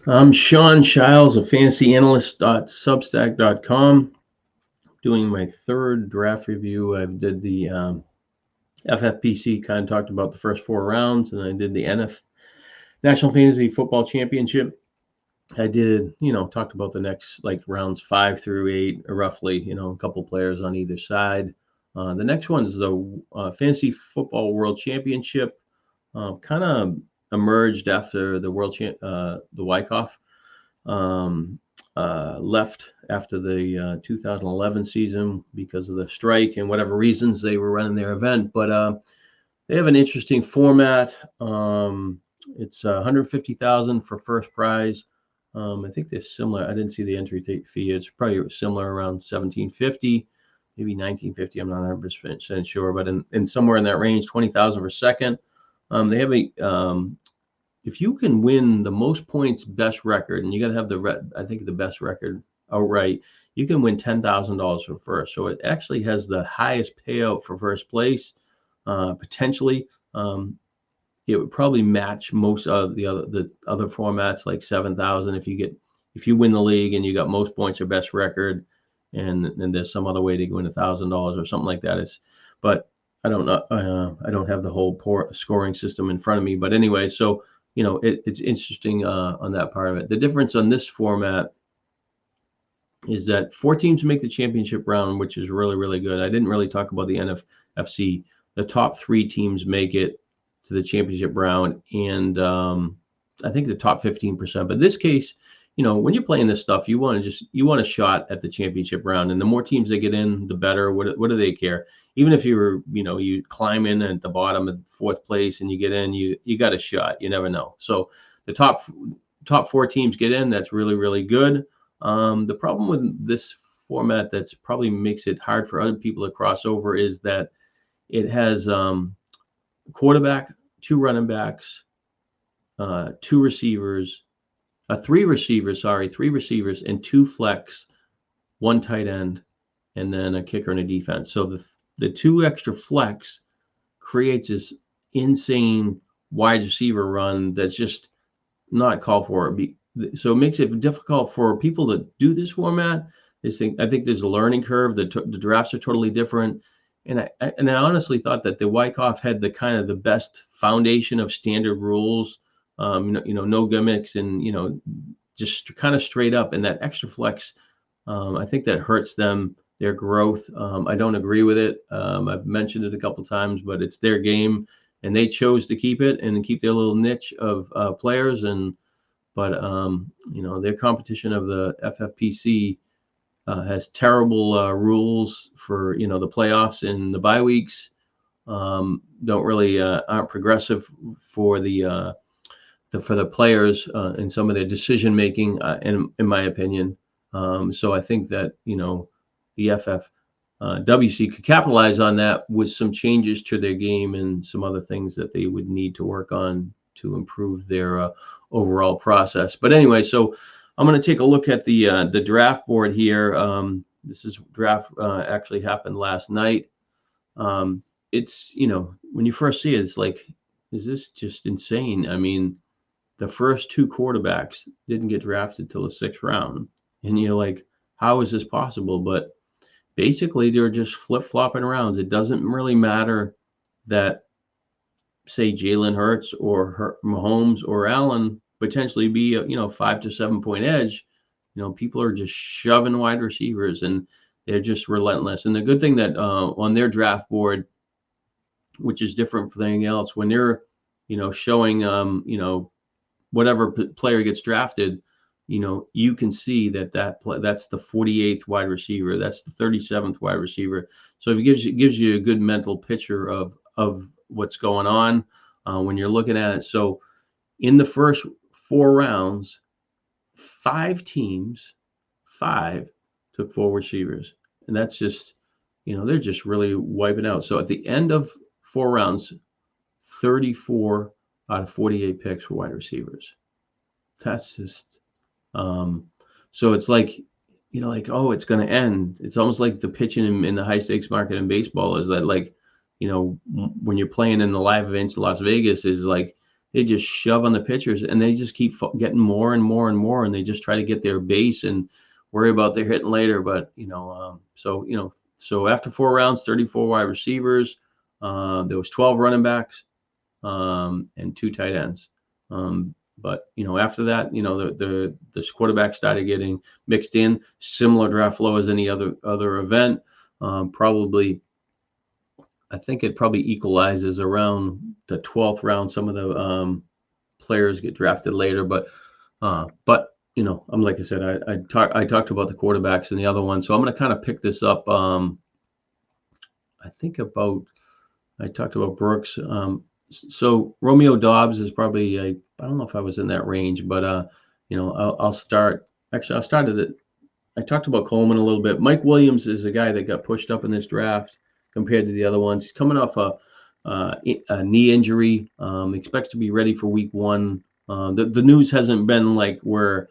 I'm Sean Shiles of fantasyanalyst.substack.com, doing my third draft review. I did the FFPC, kind of talked about the first four rounds, and I did the National Fantasy Football Championship. I did, talked about the next like rounds 5 through 8, roughly, a couple players on either side. The next one is the Fantasy Football World Championship. Kind of emerged after the Wyckoff left after the 2011 season because of the strike and whatever reasons they were running their event. But they have an interesting format. It's 150,000 for first prize. I think they're similar. I didn't see the entry fee. It's probably similar around 1750, maybe 1950. I'm not 100% sure, but in somewhere in that range, 20,000 for second. They have if you can win the most points best record, and you got to have I think the best record outright, you can win $10,000 for first. So it actually has the highest payout for first place. Potentially, it would probably match most of the other formats, like 7,000. If you win the league and you got most points or best record, and then there's some other way to win $1,000 or something like that. But I don't know. I don't have the whole scoring system in front of me. But anyway, so it's interesting on that part of it. The difference on this format is that 4 teams make the championship round, which is really, really good. I didn't really talk about the NFFC. The top 3 teams make it to the championship round, and I think the top 15%. But in this case, when you're playing this stuff, you want a shot at the championship round, and the more teams that get in, the better. What do they care? Even if you climb in at the bottom of 4th place and you get in, you got a shot. You never know. So the top 4 teams get in. That's really, really good. The problem with this format that's probably makes it hard for other people to cross over is that it has quarterback, 2 running backs, 2 receivers. 3 receivers, and 2 flex, 1 tight end, and then a kicker and a defense. So the 2 extra flex creates this insane wide receiver run that's just not called for. So it makes it difficult for people to do this format. I think there's a learning curve. The drafts are totally different. And I honestly thought that the Wyckoff had the kind of the best foundation of standard rules. No gimmicks, and just kind of straight up. And that extra flex, I think that hurts their growth. I don't agree with it. I've mentioned it a couple times, but it's their game, and they chose to keep it and keep their little niche of players. But their competition of the FFPC has terrible rules for the playoffs and the bye weeks. Don't really aren't progressive for the players in some of their decision making, in my opinion. So I think that the FFWC could capitalize on that with some changes to their game and some other things that they would need to work on to improve their overall process. But anyway, so I'm going to take a look at the draft board here. This is draft actually happened last night. It's when you first see it, it's like, is this just insane? I mean, the first 2 quarterbacks didn't get drafted till the 6th round. And you're like, how is this possible? But basically, they're just flip-flopping rounds. It doesn't really matter that, say, Jalen Hurts or Mahomes or Allen potentially be a 5 to 7 point edge. People are just shoving wide receivers, and they're just relentless. And the good thing that on their draft board, which is different from anything else, when they're showing whatever player gets drafted, you can see that's the 48th wide receiver, that's the 37th wide receiver. So it gives you a good mental picture of what's going on when you're looking at it. So in the first 4 rounds, 5 teams took 4 receivers, and that's just they're just really wiping out. So at the end of 4 rounds, 34 out of 48 picks for wide receivers. That's just so it's like oh, it's going to end. It's almost like the pitching in the high stakes market in baseball is that, like, when you're playing in the live events in Las Vegas, is like they just shove on the pitchers, and they just keep getting more and more and more, and they just try to get their base and worry about their hitting later. But so after 4 rounds, 34 wide receivers, there was 12 running backs, and 2 tight ends. But after that, the quarterback started getting mixed in, similar draft flow as any other event. Probably, I think it probably equalizes around the 12th round. Some of the players get drafted later, but I'm like I said, I talked about the quarterbacks and the other one, so I'm going to kind of pick this up. I talked about Brooks. So Romeo Dobbs is probably I don't know if I was in that range, but I'll start. Actually, I talked about Coleman a little bit. Mike Williams is a guy that got pushed up in this draft compared to the other ones. He's coming off a knee injury. Expects to be ready for week 1. The news hasn't been like where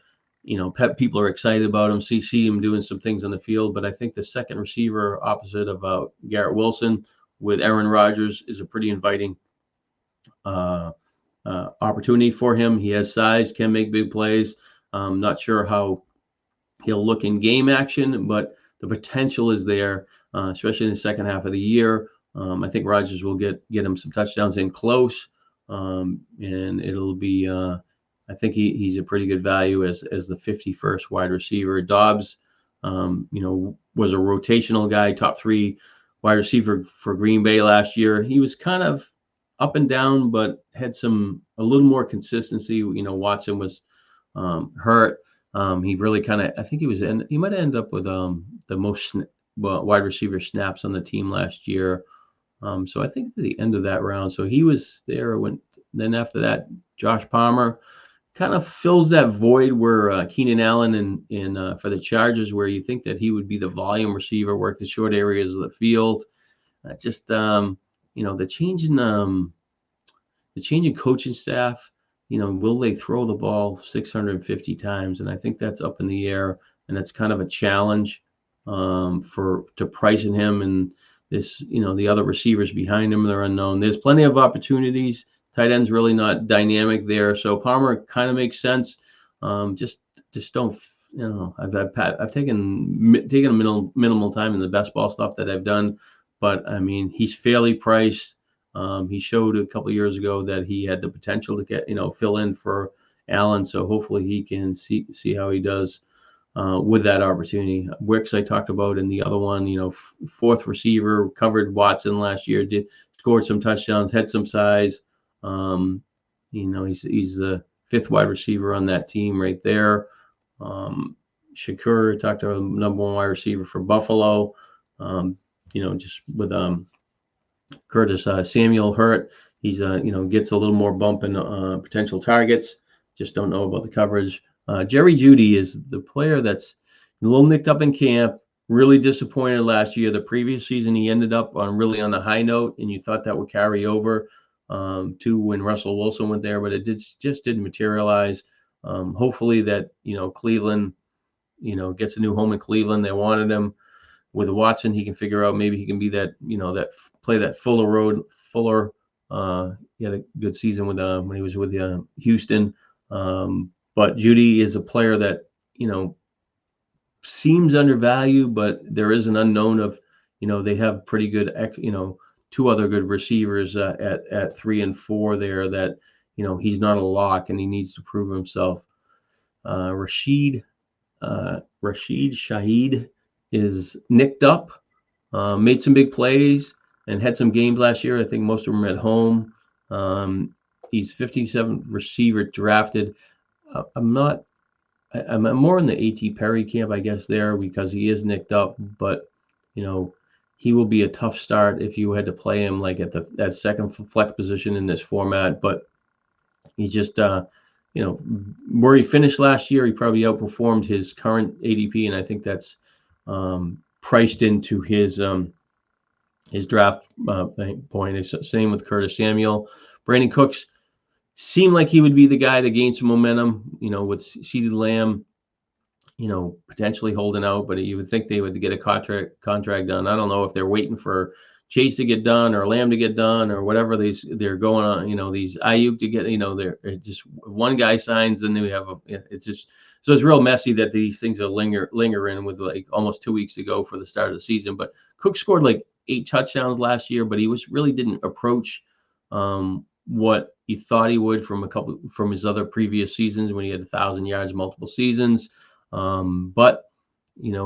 people are excited about him. See him doing some things on the field, but I think the second receiver opposite of Garrett Wilson with Aaron Rodgers is a pretty inviting opportunity for him. He has size, can make big plays. Not sure how he'll look in game action, but the potential is there, especially in the second half of the year. I think Rodgers will get him some touchdowns in close, and it'll be. I think he's a pretty good value as the 51st wide receiver. Dobbs, was a rotational guy, top 3 wide receiver for Green Bay last year. He was kind of up and down, but had a little more consistency. Watson was hurt. He really I think he might end up with the most wide receiver snaps on the team last year. So I think at the end of that round, so he was there. Then after that, Josh Palmer kind of fills that void where Keenan Allen in for the Chargers, where you think that he would be the volume receiver, work the short areas of the field. The change in coaching staff. Will they throw the ball 650 times? And I think that's up in the air, and that's kind of a challenge to pricing him. And this, the other receivers behind him, they're unknown. There's plenty of opportunities. Tight end's really not dynamic there, so Palmer kind of makes sense. Just don't. I've taken a minimal time in the best ball stuff that I've done, but I mean he's fairly priced. He showed a couple of years ago that he had the potential to get fill in for Allen, so hopefully he can see how he does with that opportunity. Wicks I talked about in the other one, 4th receiver, covered Watson last year, scored some touchdowns, had some size. He's the 5th wide receiver on that team right there. Shakur, talked to number 1 wide receiver for Buffalo. Just with Curtis Samuel hurt, he's gets a little more bump in potential targets. Just don't know about the coverage. Jerry Jeudy is the player that's a little nicked up in camp. Really disappointed last year. The previous season, he ended up on the high note, and you thought that would carry over to when Russell Wilson went there, but it just didn't materialize. Hopefully that Cleveland gets a new home in Cleveland. They wanted him. With Watson, he can figure out maybe he can be that that play that Fuller road. Fuller he had a good season with when he was with Houston, but Jeudy is a player that seems undervalued, but there is an unknown of they have pretty good 2 other good receivers at 3 and 4 there that he's not a lock and he needs to prove himself. Rashid Shaheed is nicked up, made some big plays and had some games last year. I think most of them at home. He's 57th receiver drafted. I'm more in the A.T. Perry camp, I guess, there because he is nicked up, but he will be a tough start if you had to play him like at that second flex position in this format. But he's just, where he finished last year, he probably outperformed his current ADP, and I think that's priced into his draft point. It's the same with Curtis Samuel. Brandon Cooks seemed like he would be the guy to gain some momentum, with CeeDee Lamb, potentially holding out, but you would think they would get a contract done. I don't know if they're waiting for Chase to get done or Lamb to get done or whatever they're going on. These Ayuk to get. They're just one guy signs and then we have it's just so it's real messy that these things are lingering with like almost 2 weeks to go for the start of the season. But Cook scored like 8 touchdowns last year, but he really didn't approach what he thought he would from his other previous seasons when he had 1,000 yards multiple seasons. But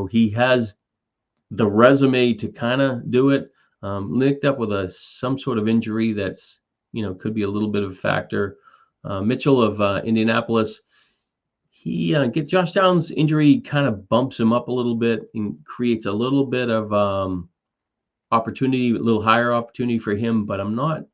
he has the resume to kind of do it. Linked up with some sort of injury that's could be a little bit of a factor. Mitchell of Indianapolis, Josh Downs' injury kind of bumps him up a little bit and creates a little bit of opportunity, a little higher opportunity for him, but I'm not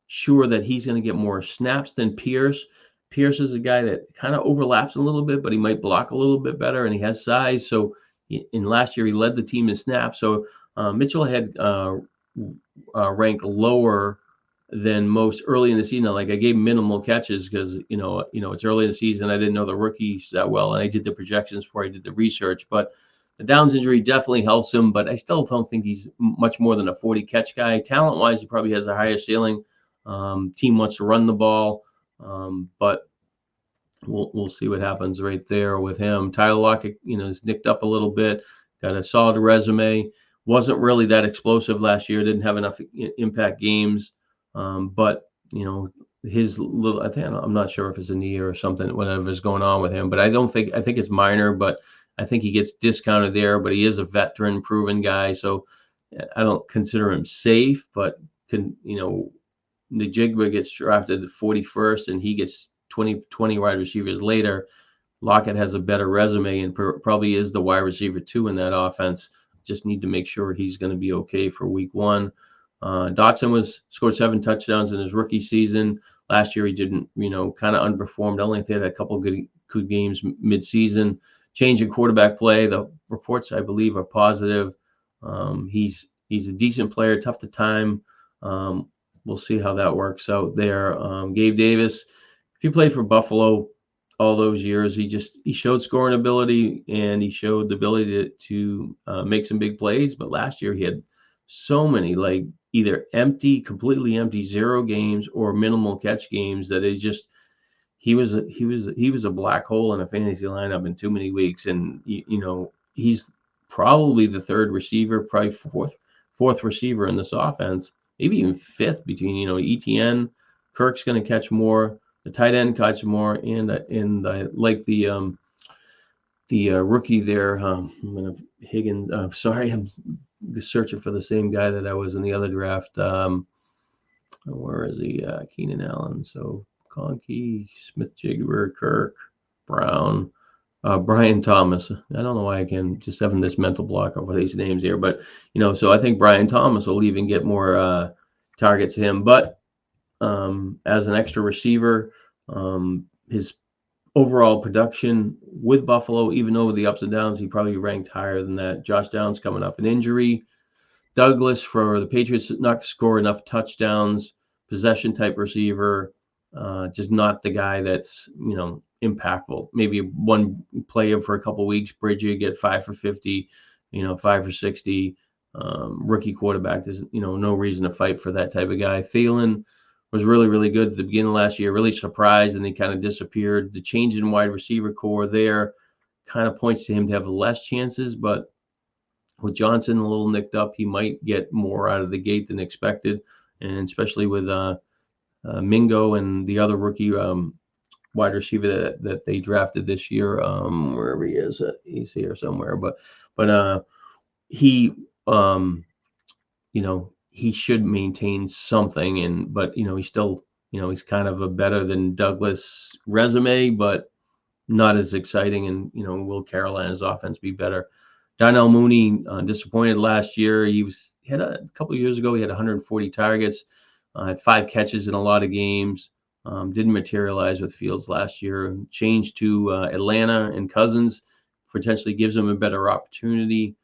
sure that he's going to get more snaps than Pierce. Pierce is a guy that kind of overlaps a little bit, but he might block a little bit better, and he has size. So in last year, he led the team in snaps. So Mitchell had ranked lower than most early in the season. Like I gave minimal catches because it's early in the season. I didn't know the rookies that well, and I did the projections before I did the research. But the Downs injury definitely helps him, but I still don't think he's much more than a 40 catch guy. Talent wise, he probably has a higher ceiling. Team wants to run the ball, but we'll see what happens right there with him. Tyler Lockett, is nicked up a little bit. Got a solid resume. Wasn't really that explosive last year. Didn't have enough impact games. But his little, I'm not sure if it's a knee or something, whatever's going on with him. But I think it's minor. But I think he gets discounted there. But he is a veteran, proven guy. So I don't consider him safe. But Najigba gets drafted 41st, and he gets 20 wide receivers later. Lockett has a better resume and probably is the wide receiver 2 in that offense. Just need to make sure he's going to be okay for week 1. Dotson scored 7 touchdowns in his rookie season. Last year he didn't, kind of underperformed. Only had a couple good games mid-season. Change in quarterback play. The reports, I believe, are positive. He's a decent player, tough to time. We'll see how that works out there. Gabe Davis, if he played for Buffalo all those years, he showed scoring ability and he showed the ability to make some big plays. But last year he had so many like either completely empty 0 games or minimal catch games that he was a black hole in a fantasy lineup in too many weeks. And he's probably the 3rd receiver, probably fourth receiver in this offense, maybe even 5th between ETN. Kirk's going to catch more. The tight end catch more, and I like the rookie there. Higgins. Sorry, I'm searching for the same guy that I was in the other draft. Where is he? Keenan Allen. So Conkey, Smith-Jigba, Kirk, Brown, Brian Thomas. I don't know why I can just having this mental block over these names here, but so I think Brian Thomas will even get more targets to him, but. As an extra receiver, his overall production with Buffalo, even though with the ups and downs, he probably ranked higher than that. Josh Downs coming off an injury. Douglas for the Patriots not score enough touchdowns. Possession type receiver, just not the guy that's impactful. Maybe one play for a couple weeks. Bridget get 5 for 50, 5 for 60. Rookie quarterback, there's no reason to fight for that type of guy. Thielen was really, really good at the beginning of last year, really surprised, and he kind of disappeared. The change in wide receiver core there kind of points to him to have less chances, but with Johnson a little nicked up, he might get more out of the gate than expected, and especially with Mingo and the other rookie wide receiver that they drafted this year, wherever he is, he's here somewhere, but he, he should maintain something, but he's still, he's kind of a better than Douglas resume, but not as exciting. And will Carolina's offense be better? Darnell Mooney disappointed last year. He had a couple of years ago. He had 140 targets, had 5 catches in a lot of games. Didn't materialize with Fields last year. Changed to Atlanta and Cousins potentially gives him a better opportunity.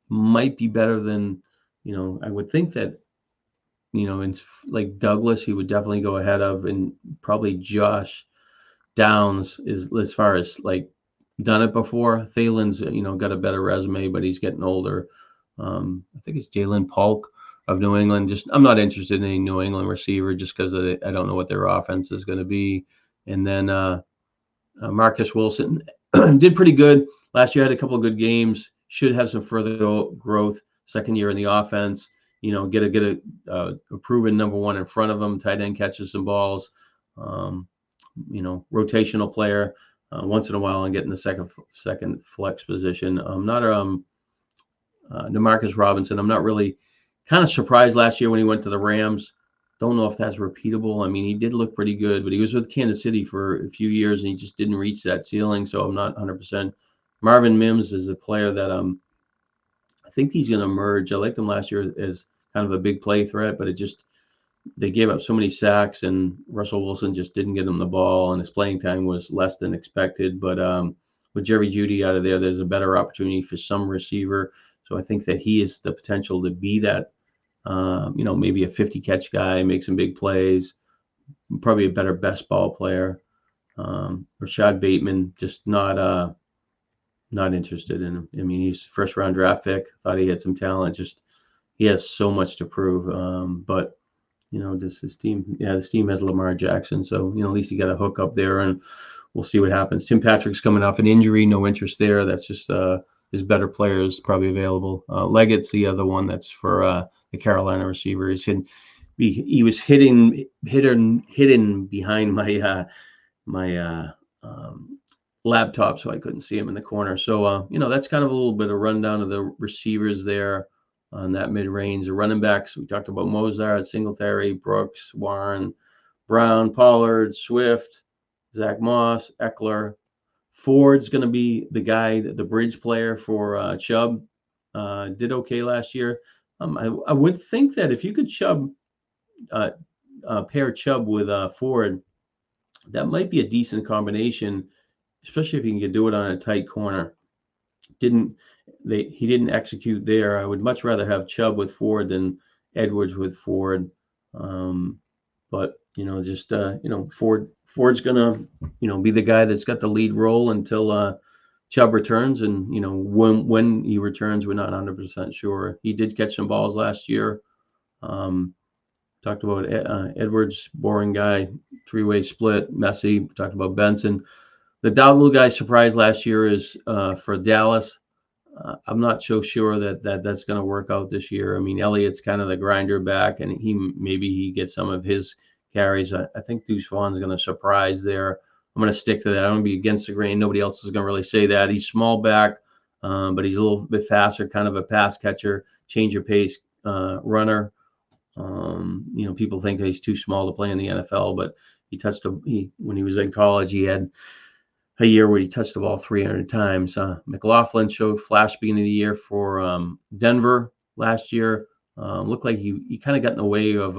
Might be better than. I would think that, in like Douglas, he would definitely go ahead of, and probably Josh Downs is as far as like done it before. Thielen's, got a better resume, but he's getting older. I think it's Jalen Polk of New England. Just I'm not interested in any New England receiver just because I don't know what their offense is going to be. And then Marcus Wilson did pretty good last year. Had a couple of good games. Should have some further growth. Second year in the offense. Get a proven number one in front of him. Tight end catches some balls. Rotational player once in a while and get in the second flex position. Not Demarcus Robinson. I'm not really kind of surprised last year when he went to the Rams. Don't know if that's repeatable. I mean, he did look pretty good, but he was with Kansas City for a few years and he just didn't reach that ceiling. So I'm not 100%. Marvin Mims is a player that I think he's going to emerge. I liked him last year as kind of a big play threat, but they gave up so many sacks and Russell Wilson just didn't get him the ball and his playing time was less than expected. But with Jerry Jeudy out of there, there's a better opportunity for some receiver. So I think that he has the potential to be that, maybe a 50 catch guy, make some big plays, probably a better best ball player. Rashad Bateman, just not interested in him. I mean, he's first round draft pick. Thought he had some talent. Just he has so much to prove. But this team has Lamar Jackson, so at least he got a hook up there, and we'll see what happens. Tim Patrick's coming off an injury, no interest there. That's just his better players probably available. Leggett's the other one that's for the Carolina receiver. He was hidden behind my laptop, so I couldn't see him in the corner. So that's kind of a little bit of rundown of the receivers there on that mid-range. The running backs, we talked about Mozart, Singletary, Brooks, Warren, Brown, Pollard, Swift, Zach Moss, Eckler. Ford's going to be the guy, the bridge player for Chubb. Did okay last year. I would think that if you could pair Chubb with Ford, that might be a decent combination, especially if you can do it on a tight corner. He didn't execute there. I would much rather have Chubb with Ford than Edwards with Ford. But Ford's gonna be the guy that's got the lead role until Chubb returns, and when he returns, we're not 100% sure. He did catch some balls last year. Talked about Edwards, boring guy, three-way split, messy. Talked about Benson. The Dowdle guy surprise last year is for Dallas. I'm not so sure that's going to work out this year. I mean, Elliott's kind of the grinder back, and he gets some of his carries. I think Deuce Vaughn's going to surprise there. I'm going to stick to that. I'm going to be against the grain. Nobody else is going to really say that. He's small back, but he's a little bit faster, kind of a pass catcher, change of pace runner. People think that he's too small to play in the NFL, but when he was in college, he had a year where he touched the ball 300 times. McLaughlin showed flash beginning of the year for Denver last year. Looked like he kind of got in the way of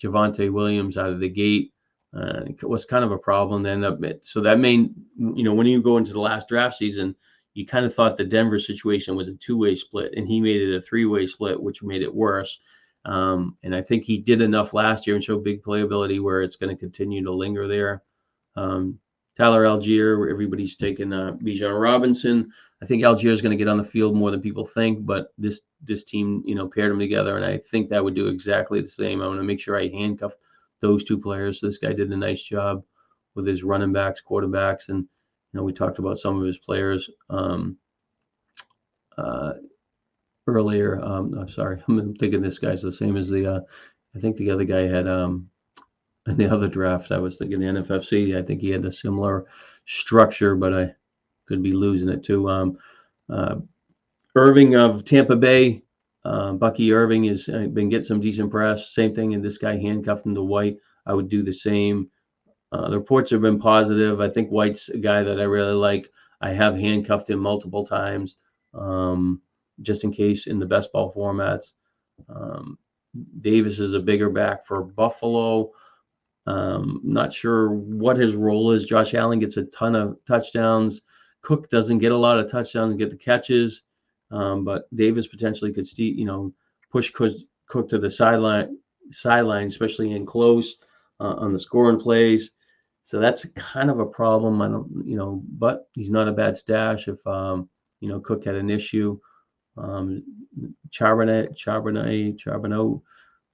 Javonte Williams out of the gate. It was kind of a problem then. So that when you go into the last draft season, you kind of thought the Denver situation was a two-way split, and he made it a three-way split, which made it worse. And I think he did enough last year and showed big playability where it's going to continue to linger there. Tyler Algier, everybody's taking Bijan Robinson. I think Algier is going to get on the field more than people think, but this team, paired them together, and I think that would do exactly the same. I want to make sure I handcuff those two players. This guy did a nice job with his running backs, quarterbacks, and we talked about some of his players earlier. I'm sorry, I'm thinking this guy's the same as I think the other guy had in the other draft. I was thinking the FFWC. I think he had a similar structure, but I could be losing it too. Irving of Tampa Bay, Bucky Irving has been getting some decent press. Same thing, and this guy handcuffed him to White. I would do the same. The reports have been positive. I think White's a guy that I really like. I have handcuffed him multiple times, just in case in the best ball formats. Davis is a bigger back for Buffalo. Not sure what his role is. Josh Allen gets a ton of touchdowns. Cook doesn't get a lot of touchdowns and get the catches. But Davis potentially could push Cook to the sideline, especially in close on the scoring plays. So that's kind of a problem. I don't, but he's not a bad stash if Cook had an issue. Charbonneau.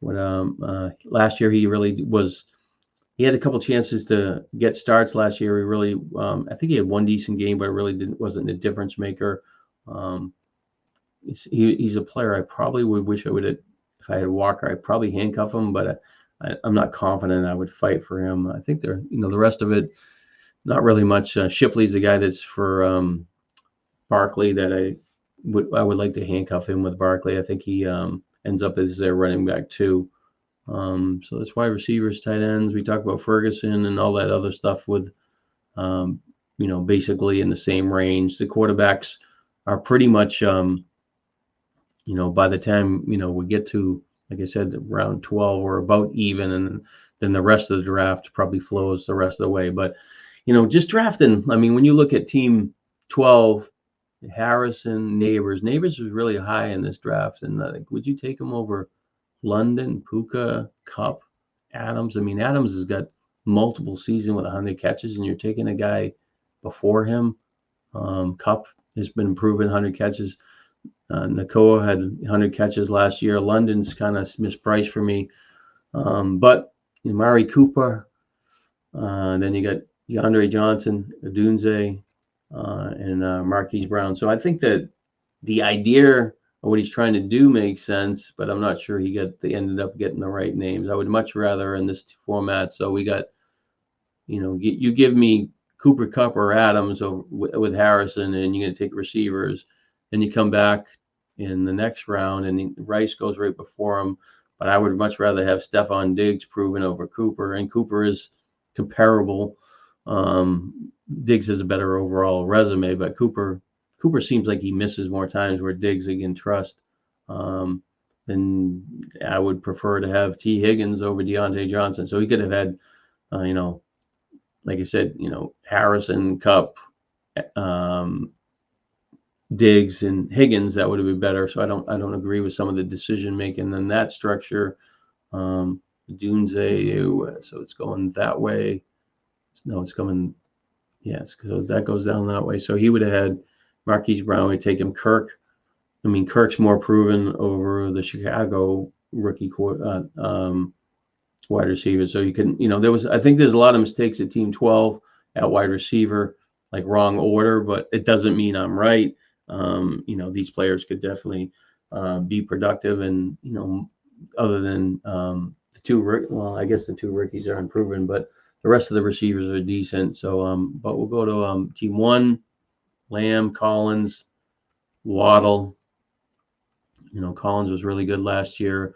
Last year he really was. He had a couple chances to get starts last year. He really, I think he had one decent game, but it really wasn't a difference maker. Um, he's a player I probably would wish I would have. If I had Walker, I'd probably handcuff him, but I'm not confident I would fight for him. I think the rest of it, not really much. Shipley's a guy that's for Barkley that I would like to handcuff him with Barkley. I think he ends up as their running back too. So that's wide receivers, tight ends. We talked about Ferguson and all that other stuff with, basically in the same range. The quarterbacks are pretty much, by the time, we get to, like I said, round 12, we're about even. And then the rest of the draft probably flows the rest of the way. But, just drafting, I mean, when you look at team 12, Harrison, Neighbors was really high in this draft. And would you take him over London, Puka, Cup, Adams? I mean, Adams has got multiple seasons with 100 catches, and you're taking a guy before him. Cup has been improving 100 catches. Nakoa had 100 catches last year. London's kind of mispriced for me. But Mari Cooper, then you got DeAndre Johnson, Odunze, and Marquise Brown. So I think that the idea of what he's trying to do makes sense, but I'm not sure they ended up getting the right names. I would much rather in this format. So we got, you give me Cooper, Cup, or Adams with Harrison, and you're going to take receivers, and you come back in the next round, and Rice goes right before him. But I would much rather have Stephon Diggs proven over Cooper, and Cooper is comparable. Diggs has a better overall resume, but Cooper seems like he misses more times where Diggs he can trust. And I would prefer to have T. Higgins over Deontay Johnson. So he could have had, like I said, Harrison, Cup, Diggs, and Higgins. That would have been better. So I don't agree with some of the decision making in that structure. Dunze, so it's going that way. No, it's coming. Yes, so that goes down that way. So he would have had Marquise Brown. Would take him. Kirk's more proven over the Chicago rookie wide receiver. So you can, I think there's a lot of mistakes at team 12 at wide receiver, like wrong order, but it doesn't mean I'm right. These players could definitely be productive, and, other than the two, I guess the two rookies are unproven, but the rest of the receivers are decent. So, but we'll go to team 1, Lamb, Collins, Waddle. Collins was really good last year.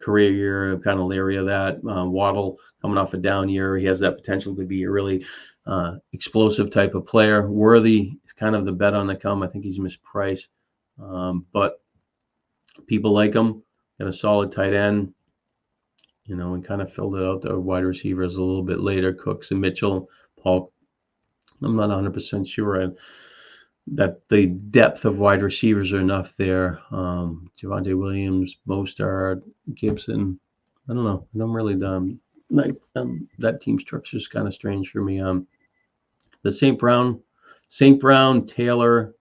Career year, kind of leery of that. Waddle coming off a down year. He has that potential to be a really explosive type of player. Worthy is kind of the bet on the come. I think he's mispriced. But people like him. Got a solid tight end. And kind of filled it out the wide receivers a little bit later. Cooks and Mitchell, Paul. I'm not 100% sure that the depth of wide receivers are enough there. Javonte Williams, Mostert, Gibson. I don't know. I'm really dumb. That team structure is kind of strange for me. The St. Brown, Taylor,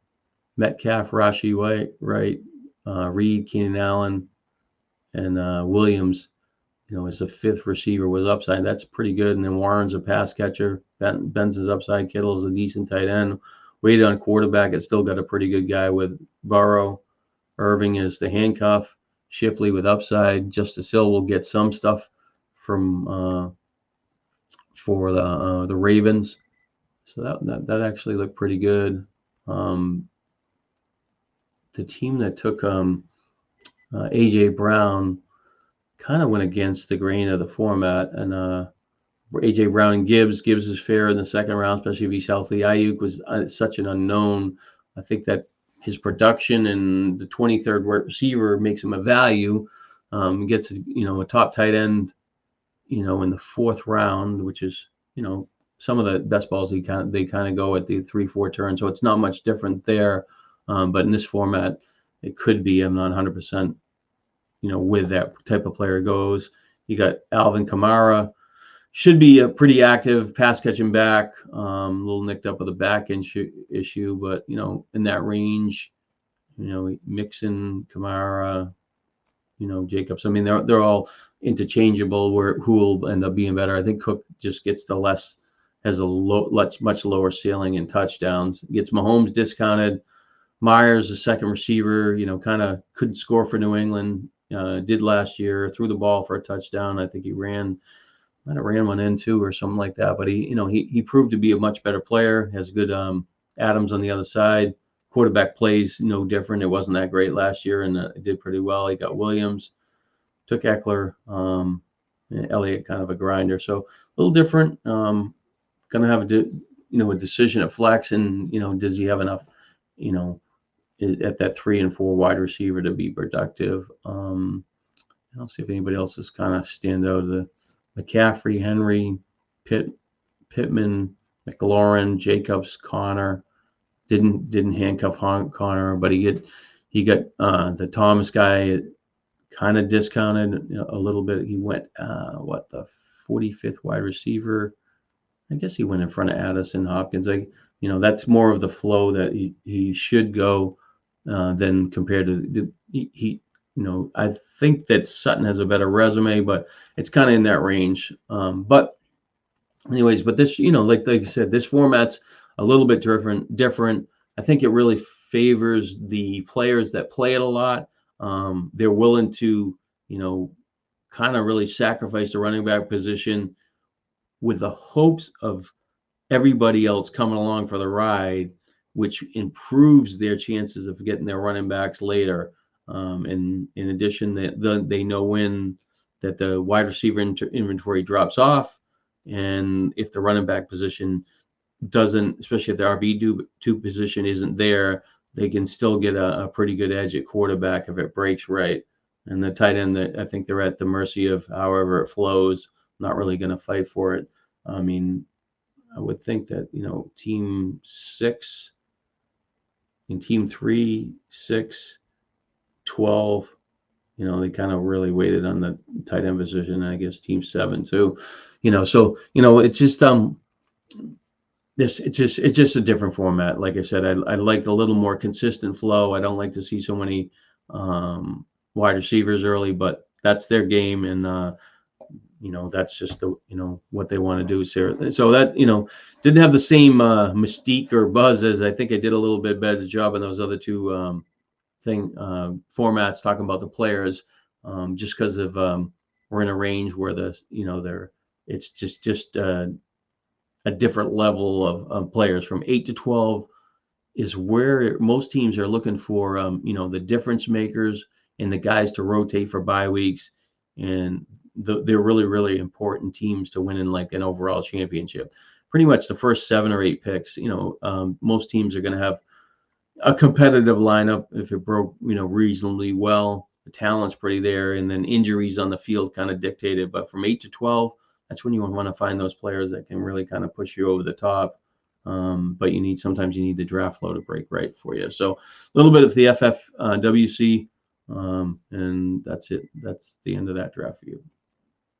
Metcalf, Rashi White, Reed, Keenan Allen, and Williams. As a fifth receiver with upside, that's pretty good. And then Warren's a pass catcher. Benson's upside. Kittle's a decent tight end. Weighted on quarterback, it's still got a pretty good guy with Burrow. Irving is the handcuff. Shipley with upside. Justice Hill will get some stuff from for the Ravens. So that actually looked pretty good. The team that took A.J. Brown kind of went against the grain of the format, and A.J. Brown and Gibbs is fair in the second round, especially if he's healthy. Ayuk was such an unknown. I think that his production and the 23rd receiver makes him a value. Gets a top tight end, in the fourth round, which is some of the best balls they kind of go at the 3-4 turn. So it's not much different there. But in this format, it could be. I'm not 100%. With that type of player goes. You got Alvin Kamara, should be a pretty active pass catching back, a little nicked up with a back issue, but in that range, Mixon, Kamara, Jacobs. I mean, they're all interchangeable. Where who will end up being better? I think Cook just gets has a much lower ceiling in touchdowns. Gets Mahomes discounted. Myers, the second receiver, kind of couldn't score for New England. Did last year, threw the ball for a touchdown. I think he might have ran one in too or something like that. But he proved to be a much better player. Has good Adams on the other side. Quarterback plays no different. It wasn't that great last year, and it did pretty well. He got Williams, took Eckler, and Elliott, kind of a grinder. So a little different. Going to have a decision at flex, and does he have enough, at that 3 and 4 wide receiver to be productive? I'll see if anybody else is kind of stand out. The McCaffrey, Henry, Pittman, McLaurin, Jacobs, Connor. Didn't handcuff Connor, but he got the Thomas guy kind of discounted a little bit. He went the 45th wide receiver. I guess he went in front of Addison, Hopkins. That's more of the flow that he should go than compared to I think that Sutton has a better resume, but it's kind of in that range. But this, like I said, this format's a little bit different. I think it really favors the players that play it a lot. They're willing to, kind of really sacrifice the running back position with the hopes of everybody else coming along for the ride, which improves their chances of getting their running backs later. And in addition, they know when that the wide receiver inventory drops off, and if the running back position doesn't, especially if the RB2 position isn't there, they can still get a pretty good edge at quarterback if it breaks right. And the tight end, I think they're at the mercy of however it flows, not really going to fight for it. I mean, I would think that, team 6 and team 3, 6, 12, they kind of really waited on the tight end position. I guess team 7 too, so, it's just, it's just a different format. Like I said, I like a little more consistent flow. I don't like to see so many wide receivers early, but that's their game, and that's just what they want to do. So that didn't have the same mystique or buzz as I think I did a little bit better job in those other two formats talking about the players, just because of we're in a range where it's just a different level of players. From 8 to 12 is where most teams are looking for, the difference makers and the guys to rotate for bye weeks. And they're really, really important teams to win in like an overall championship. Pretty much the first 7 or 8 picks, most teams are going to have a competitive lineup if it broke, reasonably well. The talent's pretty there, and then injuries on the field kind of dictate it. But from 8 to 12, that's when you want to find those players that can really kind of push you over the top. But sometimes you need the draft flow to break right for you. So a little bit of the FFWC, and that's it. That's the end of that draft view.